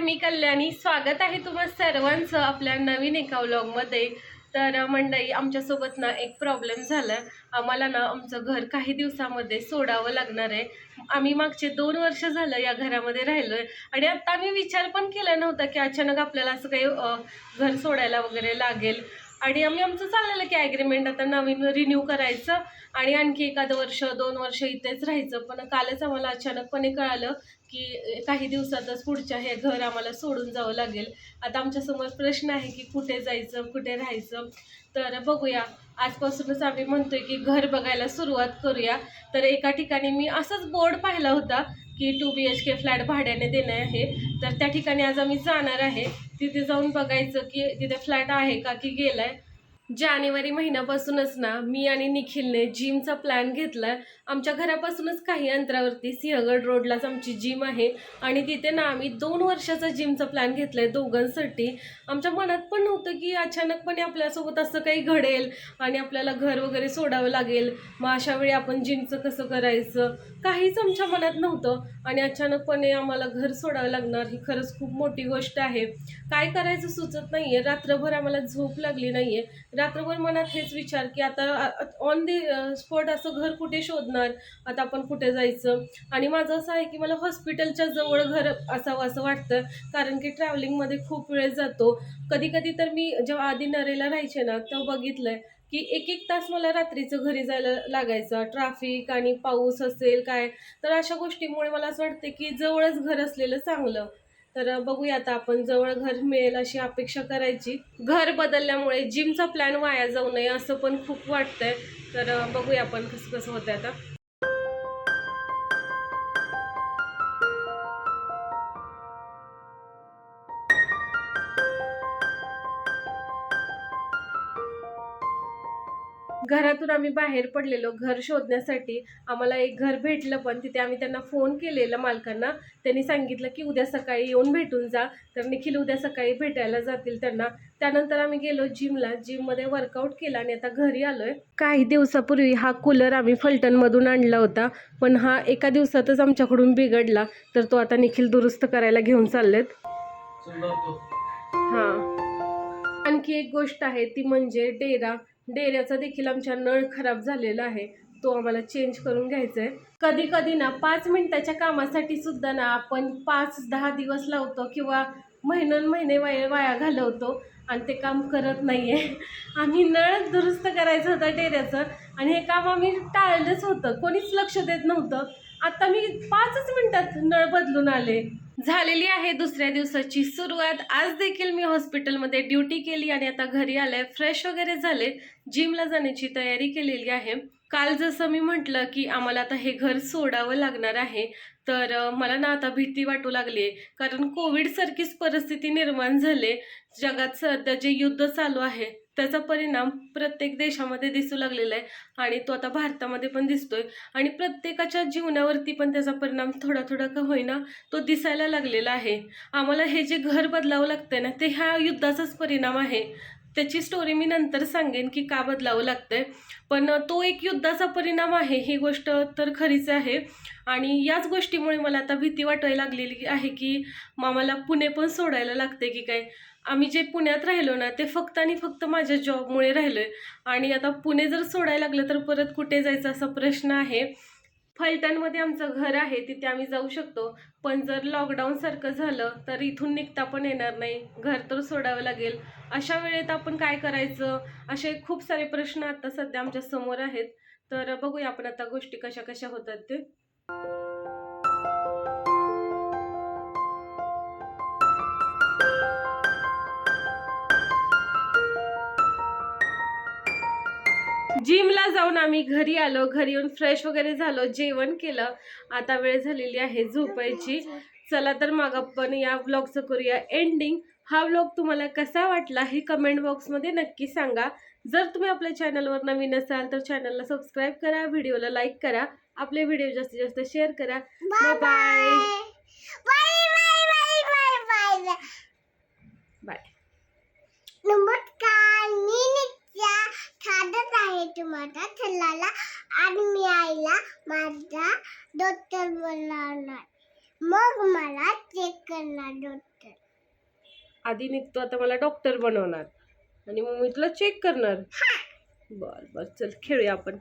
मी कल्याणी. स्वागत आहे तुम्हा सर्वांचं आपल्या नवीन एका व्लॉगमध्ये. तर मंडळी, आमच्यासोबत ना एक प्रॉब्लेम झाला. आम्हाला ना आमचं घर काही दिवसामध्ये सोडावं लागणार आहे. आम्ही मागचे 2 वर्ष झालं या घरामध्ये राहिलोय आणि आता आम्ही विचार पण केला नव्हता की अचानक आपल्याला असं काही घर सोडायला वगैरे लागेल. आणि आमचं चाललेलं की ॲग्रीमेंट आता नवीन रिन्यू करायचं आणि आणखी एखादं वर्ष 2 वर्ष इथेच राहायचं. पण कालच आम्हाला अचानकपणे कळालं की काही दिवसातच पुढच्या हे घर आम्हाला सोडून जावं लागेल. आता आमच्यासमोर प्रश्न आहे की कुठे जायचं, कुठे राहायचं. तर बघूया, आजपासूनच आम्ही म्हणतोय की घर बघायला सुरुवात करूया. तर एका ठिकाणी मी असंच बोर्ड पाहिला होता की 2 BHK फ्लॅट भाड्याने देणे आहे. तर त्या ठिकाणी आज आम्ही जाणार आहे. तिथे जाऊन बघायचं की तिथे फ्लॅट आहे का की गेलाय. जानेवारी महिन्यापासूनच ना मी आणि निखिलने जिमचा प्लॅन घेतला. आमच्या घरापासूनच काही अंतरावरती सिंहगड रोडलाच आमची जिम आहे आणि तिथे ना आम्ही 2 वर्षाचा जिमचा प्लॅन घेतला आहे दोघांसाठी. आमच्या मनात पण नव्हतं की अचानकपणे आपल्यासोबत असं काही घडेल आणि आपल्याला घर वगैरे सोडावं लागेल. मग अशा वेळी आपण जिमचं कसं करायचं, काहीच आमच्या मनात नव्हतं आणि अचानकपणे आम्हाला घर सोडावं लागणार ही खरंच खूप मोठी गोष्ट आहे. काय करायचं सुचत नाही आहे. रात्रभर आम्हाला झोप लागली नाही आहे. रात्रभर मनात हेच विचार की आता ऑन दी स्पॉट असं घर कुठे शोधणार, आता आपण कुठे जायचं. आणि माझं असं आहे की मला हॉस्पिटलच्या जवळ घर असावं असं वाटतं, कारण की ट्रॅव्हलिंगमध्ये खूप वेळ जातो. कधी कधी तर मी जेव्हा आधी नरेला राहायचे ना तेव्हा बघितलंय की 1-1 तास मला रात्रीचं घरी जायला लागायचं. ट्रॅफिक आणि पाऊस असेल काय, तर अशा गोष्टीमुळे मला असं वाटतं की जवळच घर असलेलं चांगलं. तर बघूया, आता आपण जवळ घर मिळेल अशी अपेक्षा करायची. घर बदलल्यामुळे जिमचा प्लॅन वाया जाऊ नये असं पण खूप वाटतंय. तर बघूया आपण कसं कसं होतंय आता. घरातून आम्ही बाहेर पडलेलो घर शोधण्यासाठी. आम्हाला एक घर भेटलं, पण तिथे आम्ही त्यांना फोन केलेला मालकांना. त्यांनी सांगितलं की उद्या सकाळी येऊन भेटून जा. तर निखिल उद्या सकाळी भेटायला जातील त्यांना. त्यानंतर आम्ही गेलो जिमला. जिममध्ये वर्कआउट केला आणि आता घरी आलोय. काही दिवसापूर्वी हा कूलर आम्ही फलटणमधून आणला होता, पण हा एका दिवसातच आमच्याकडून बिघडला. तर तो आता निखिल दुरुस्त करायला घेऊन चाललेत. हां, आणखी एक गोष्ट आहे ती म्हणजे डेऱ्याचा देखील आमच्या नळ खराब झालेला आहे. तो आम्हाला चेंज करून घ्यायचा आहे. कधी कधी ना 5 मिनिटाच्या कामासाठी सुद्धा ना आपण 5-10 दिवस लावतो किंवा महिने वाया घालवतो आणि ते काम करत नाहीये. आम्ही नळ दुरुस्त करायचं होतं डेऱ्याचं आणि हे काम आम्ही टाळलंच होतं. कोणीच लक्ष देत नव्हतं. आता मी 5च मिनिटात नळ बदलून आले. झालेली आहे दुसऱ्या दिवसाची सुरुवात. आज देखील मी हॉस्पिटलमध्ये ड्युटी केली आणि आता घरी आले, फ्रेश वगैरे झाले, जिमला जाण्याची तयारी केलेली आहे. काल जसं मी म्हटलं की आम्हाला आता हे घर सोडावं लागणार आहे. तर मला ना आता भीती वाटू लागली आहे, कारण कोविडसारखीच परिस्थिती निर्माण झाली. जगात सध्या जे युद्ध चालू आहे त्याचा परिणाम प्रत्येक देशामध्ये दिसू लागलेला आहे आणि तो आता भारतामध्ये पण दिसतोय आणि प्रत्येकाच्या जीवनावरती पण त्याचा परिणाम थोडा थोडा का होईना तो दिसायला लागलेला आहे. आम्हाला हे जे घर बदलावं लागतंय ना, ते ह्या युद्धाचाच परिणाम आहे. त्याची स्टोरी मी नंतर सांगेन की का बदलावं लागतंय, पण तो एक युद्धाचा परिणाम आहे, ही गोष्ट तर खरीच आहे. आणि याच गोष्टीमुळे मला आता भीती वाटायला लागलेली आहे की मामाला पुणे पण सोडायला लागते की काय. आम्ही जे पुण्यात राहिलो ना ते फक्त आणि फक्त माझ्या जॉबमुळे राहिलोय आणि आता पुणे जर सोडायला लागलं तर परत कुठे जायचं असा प्रश्न आहे. फलटणमध्ये आमचं घर आहे, तिथे आम्ही जाऊ शकतो, पण जर लॉकडाऊनसारखं झालं तर इथून निघता पण येणार नाही, घर तर सोडावं लागेल. अशा वेळेत आपण काय करायचं, असे खूप सारे प्रश्न आता सध्या आमच्या समोर आहेत. तर बघूया आपण आता गोष्टी कशा कशा होतात ते. जिमला जाऊन आम्ही घरी आलो. घरी येऊन फ्रेश वगैरे झालो, जेवण केलं. आता वेळ झालेली आहे झोपायची. चला तर मग आपण या व्लॉगचं करूया एंडिंग. हा व्लॉग तुम्हाला कसा वाटला हे कमेंट बॉक्समध्ये नक्की सांगा. जर तुम्ही आपल्या चॅनलवर नवीन असाल तर चॅनलला सबस्क्राईब करा, व्हिडिओला लाईक करा, आपले व्हिडिओ जास्तीत जास्त शेअर करा. Bye bye bye. नमस्कार, मी नित्या खादत आहे टमाटा खाल्ला आणि मी आईला माझा डॉक्टर बोलवणार, मग मला चेक करणार. डॉक्टर. आधी निघतो आता मला डॉक्टर बनवणार आणि मग मी तुला चेक करणार. बर बर चल खेळूया आपण.